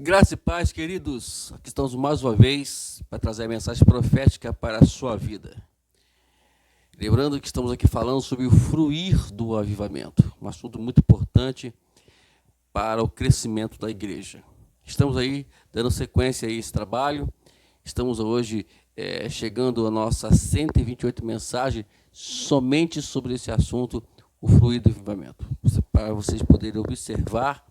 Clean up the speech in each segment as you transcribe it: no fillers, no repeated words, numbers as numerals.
Graça e paz, queridos. Aqui estamos mais uma vez para trazer a mensagem profética para a sua vida. Lembrando que estamos aqui falando sobre o fruir do avivamento, um assunto muito importante para o crescimento da igreja. Estamos aí dando sequência a esse trabalho. Estamos hoje chegando a nossa 128 mensagem somente sobre esse assunto, o fruir do avivamento. Para vocês poderem observar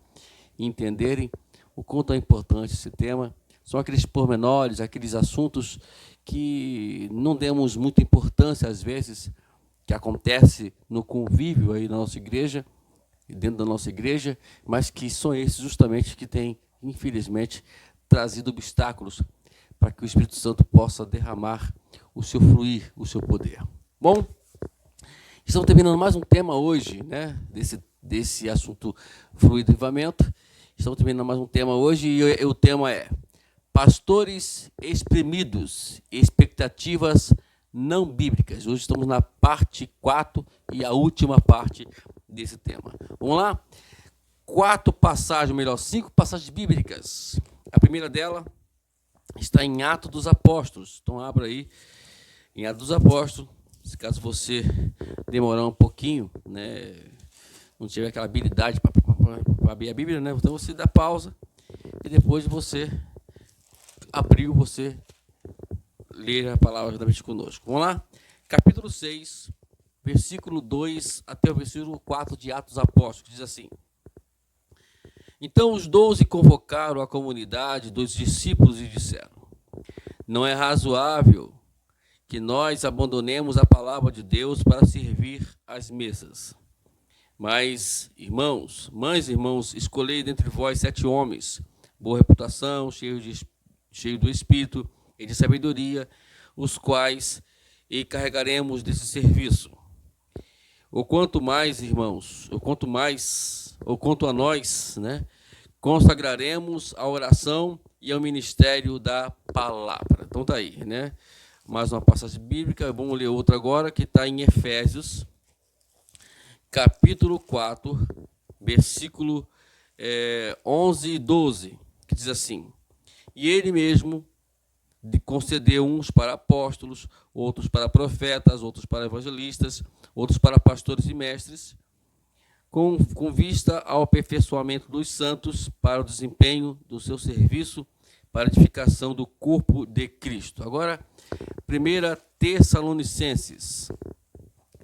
e entenderem o quanto é importante esse tema. São aqueles pormenores, aqueles assuntos que não demos muita importância, às vezes, que acontece no convívio aí na nossa igreja, dentro da nossa igreja, mas que são esses justamente que têm, infelizmente, trazido obstáculos para que o Espírito Santo possa derramar o seu fluir, o seu poder. Bom, estamos terminando mais um tema hoje, né, desse assunto fluir do avivamento. Estamos terminando mais um tema hoje e o tema é Pastores Exprimidos, Expectativas Não Bíblicas. Hoje estamos na parte 4 e a última parte desse tema. Vamos lá? 5 passagens bíblicas. A primeira dela está em Atos dos Apóstolos. Então abra aí em Atos dos Apóstolos. Se caso você demorar um pouquinho, né, não tiver aquela habilidade para abrir a Bíblia, né? Então você dá pausa e depois você abriu, você ler a palavra juntamente conosco. Vamos lá? Capítulo 6, versículo 2 até o versículo 4 de Atos dos Apóstolos, diz assim: Então os 12 convocaram a comunidade dos discípulos e disseram: Não é razoável que nós abandonemos a palavra de Deus para servir às mesas. Mas, mães e irmãos, escolhei dentre vós 7 homens, boa reputação, cheio do Espírito e de sabedoria, os quais encarregaremos desse serviço. Ou quanto mais, irmãos, ou quanto a nós, né, consagraremos a oração e ao ministério da palavra. Então tá aí, né? Mais uma passagem bíblica, vamos ler outra agora, que está em Efésios, capítulo 4, versículo 11 e 12, que diz assim: E ele mesmo concedeu uns para apóstolos, outros para profetas, outros para evangelistas, outros para pastores e mestres, com vista ao aperfeiçoamento dos santos, para o desempenho do seu serviço, para a edificação do corpo de Cristo. Agora, 1 Tessalonicenses,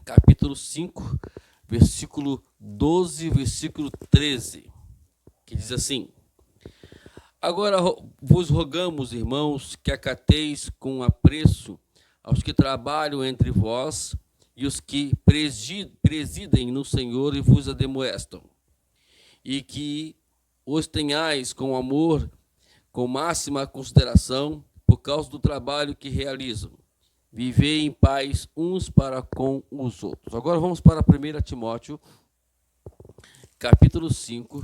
capítulo 5, versículo 12, versículo 13, que diz assim: Agora vos rogamos, irmãos, que acateis com apreço aos que trabalham entre vós e os que presidem no Senhor e vos ademoestam, e que os tenhais com amor, com máxima consideração, por causa do trabalho que realizam. Vivei em paz uns para com os outros. Agora vamos para 1 Timóteo, capítulo 5,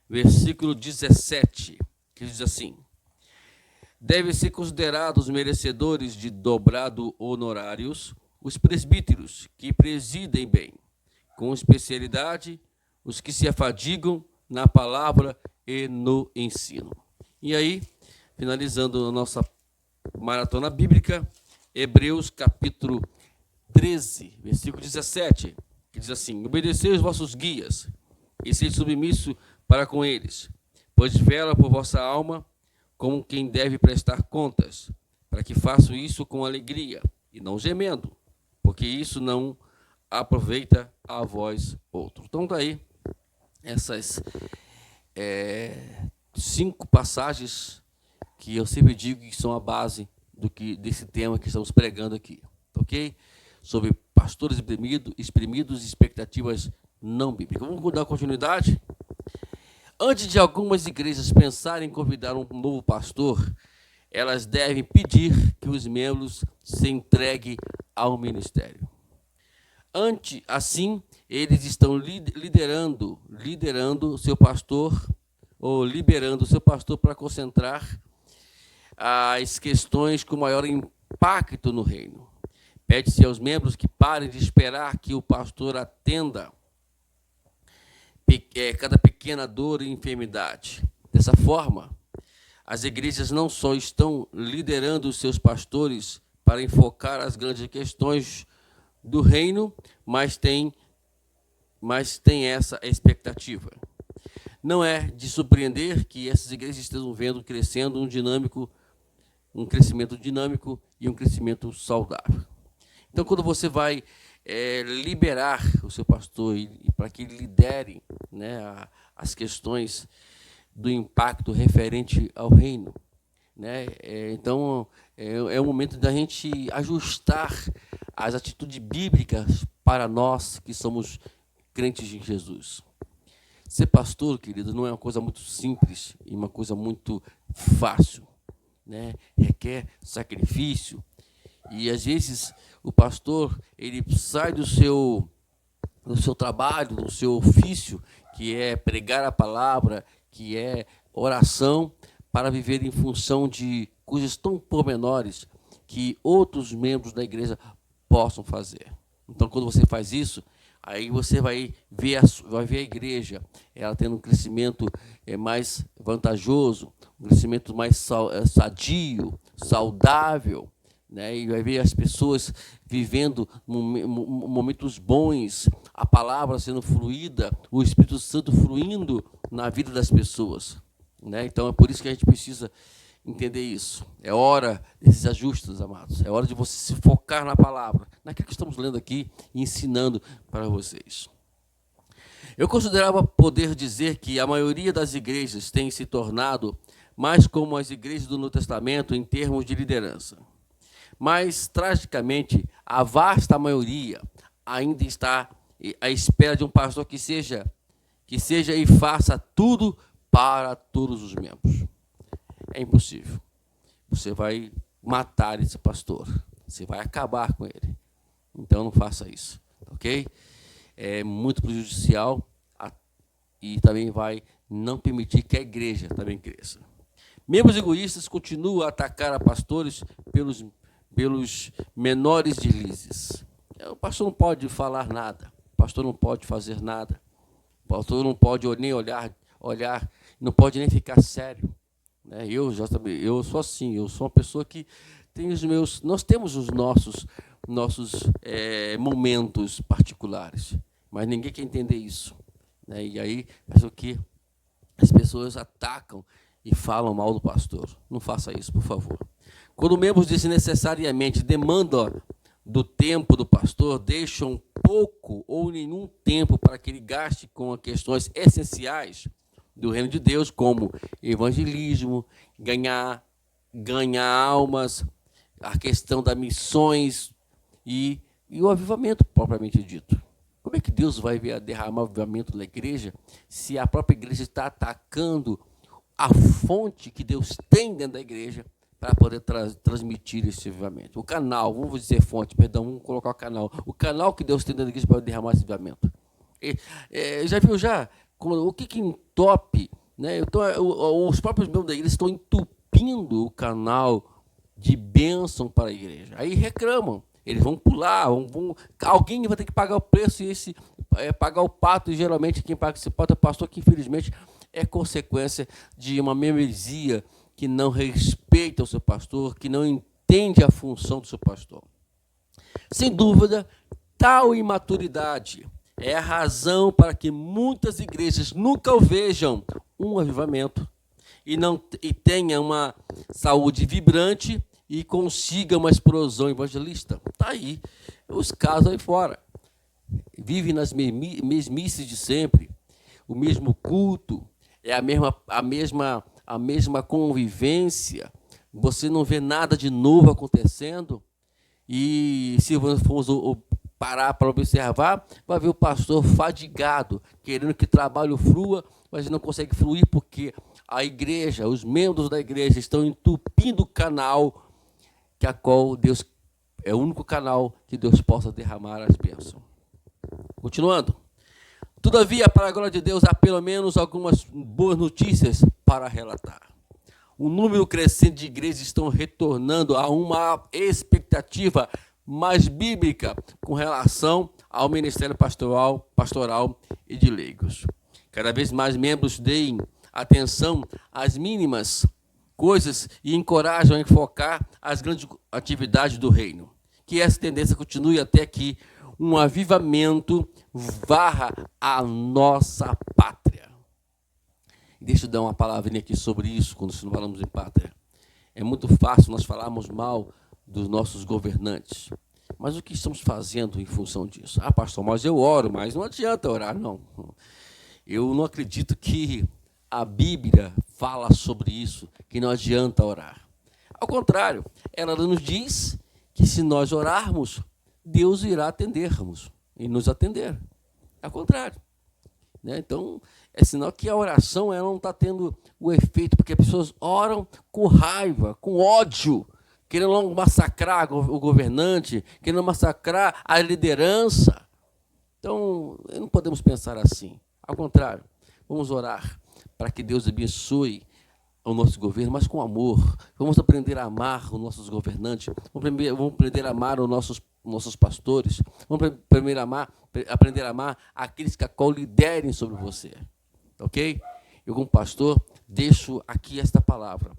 versículo 17, que diz assim: Devem ser considerados merecedores de dobrado honorários os presbíteros que presidem bem, com especialidade os que se afadigam na palavra e no ensino. E aí, finalizando a nossa maratona bíblica, Hebreus capítulo 13, versículo 17, que diz assim: Obedecei os vossos guias e sede submisso para com eles, pois vela por vossa alma como quem deve prestar contas, para que façam isso com alegria e não gemendo, porque isso não aproveita a vós outros. Então tá aí essas 5 passagens que eu sempre digo que são a base desse tema que estamos pregando aqui, ok? Sobre pastores exprimidos e expectativas não bíblicas. Vamos dar continuidade? Antes de algumas igrejas pensarem em convidar um novo pastor, elas devem pedir que os membros se entreguem ao ministério. Assim, eles estão liderando o seu pastor, ou liberando o seu pastor para concentrar as questões com maior impacto no reino. Pede-se aos membros que parem de esperar que o pastor atenda cada pequena dor e enfermidade. Dessa forma, As igrejas não só estão liderando os seus pastores para enfocar as grandes questões do reino, mas tem essa expectativa. Não é de surpreender que essas igrejas estejam vendo crescendo um crescimento dinâmico e um crescimento saudável. Então, quando você vai liberar o seu pastor para que ele lidere, né, as questões do impacto referente ao reino, né, então é o momento da gente ajustar as atitudes bíblicas para nós que somos crentes em Jesus. Ser pastor, querido, não é uma coisa muito simples e uma coisa muito fácil, né? Requer sacrifício. E às vezes o pastor ele sai do seu trabalho, do seu ofício, que é pregar a palavra, que é oração, para viver em função de coisas tão pormenores que outros membros da igreja possam fazer. Então, quando você faz isso, aí você vai ver a igreja, ela tendo um crescimento mais vantajoso, um crescimento mais sadio, saudável, né? E vai ver as pessoas vivendo momentos bons, a palavra sendo fluída, o Espírito Santo fluindo na vida das pessoas, né? Então é por isso que a gente precisa entender isso. É hora desses ajustes, amados. É hora de você se focar na palavra, naquilo que estamos lendo aqui e ensinando para vocês. Eu considerava poder dizer que a maioria das igrejas tem se tornado mais como as igrejas do Novo Testamento em termos de liderança. Mas, tragicamente, a vasta maioria ainda está à espera de um pastor que seja e faça tudo para todos os membros. É impossível. Você vai matar esse pastor. Você vai acabar com ele. Então, não faça isso, ok? É muito prejudicial e também vai não permitir que a igreja também cresça. Membros egoístas continuam a atacar a pastores pelos menores deslizes. O pastor não pode falar nada. O pastor não pode fazer nada. O pastor não pode nem olhar, não pode nem ficar sério. Eu sou assim, eu sou uma pessoa que tem nós temos os nossos momentos particulares, mas ninguém quer entender isso, né? E aí faz o quê? As pessoas atacam e falam mal do pastor. Não faça isso, por favor. Quando membros desnecessariamente demandam do tempo do pastor, deixam pouco ou nenhum tempo para que ele gaste com questões essenciais do reino de Deus, como evangelismo, ganhar almas, a questão das missões e o avivamento propriamente dito. Como é que Deus vai derramar o avivamento na igreja se a própria igreja está atacando a fonte que Deus tem dentro da igreja para poder transmitir esse avivamento? O canal, vamos dizer fonte, perdão, vamos colocar o canal que Deus tem dentro da igreja para derramar esse avivamento. Já viu o que entope, né? Então, os próprios membros da igreja estão entupindo o canal de bênção para a igreja. Aí reclamam, eles vão pular, alguém vai ter que pagar o preço e pagar o pato, e geralmente quem paga esse pato é o pastor, que infelizmente é consequência de uma membresia que não respeita o seu pastor, que não entende a função do seu pastor. Sem dúvida, tal imaturidade é a razão para que muitas igrejas nunca o vejam um avivamento e tenha uma saúde vibrante e consiga uma explosão evangelista. Está aí, os casos aí fora. Vive nas mesmices de sempre, o mesmo culto, é a mesma convivência. Você não vê nada de novo acontecendo. E se formos parar para observar, vai ver o pastor fadigado, querendo que o trabalho flua, mas não consegue fluir porque a igreja, os membros da igreja estão entupindo o canal, que a qual Deus é o único canal que Deus possa derramar as bênçãos. Continuando. Todavia, para a glória de Deus, há pelo menos algumas boas notícias para relatar. O número crescente de igrejas estão retornando a uma expectativa mais bíblica com relação ao ministério pastoral e de leigos. Cada vez mais membros deem atenção às mínimas coisas e encorajam a enfocar as grandes atividades do reino. Que essa tendência continue até que um avivamento varra a nossa pátria. Deixa eu dar uma palavrinha aqui sobre isso, quando nós falamos em pátria. É muito fácil nós falarmos mal dos nossos governantes. Mas o que estamos fazendo em função disso? Ah, pastor, mas eu oro, mas não adianta orar, não. Eu não acredito que a Bíblia fala sobre isso, que não adianta orar. Ao contrário, ela nos diz que se nós orarmos, Deus irá atendermos e nos atender. Ao contrário. Então, é sinal que a oração ela não está tendo o efeito, porque as pessoas oram com raiva, com ódio, querendo massacrar o governante, querendo massacrar a liderança. Então, não podemos pensar assim. Ao contrário, vamos orar para que Deus abençoe o nosso governo, mas com amor. Vamos aprender a amar os nossos governantes, vamos aprender a amar os nossos pastores, vamos aprender a amar aqueles que a qual liderem sobre você. Ok? Eu, como pastor, deixo aqui esta palavra.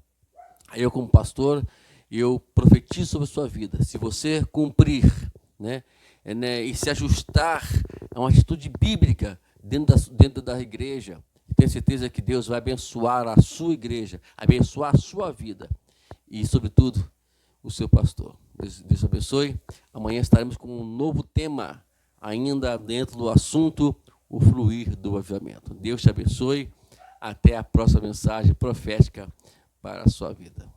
Eu, como pastor, eu profetizo sobre a sua vida. Se você cumprir, e se ajustar a uma atitude bíblica dentro da igreja, tenho certeza que Deus vai abençoar a sua igreja, abençoar a sua vida e, sobretudo, o seu pastor. Deus abençoe. Amanhã estaremos com um novo tema, ainda dentro do assunto, o fluir do avivamento. Deus te abençoe. Até a próxima mensagem profética para a sua vida.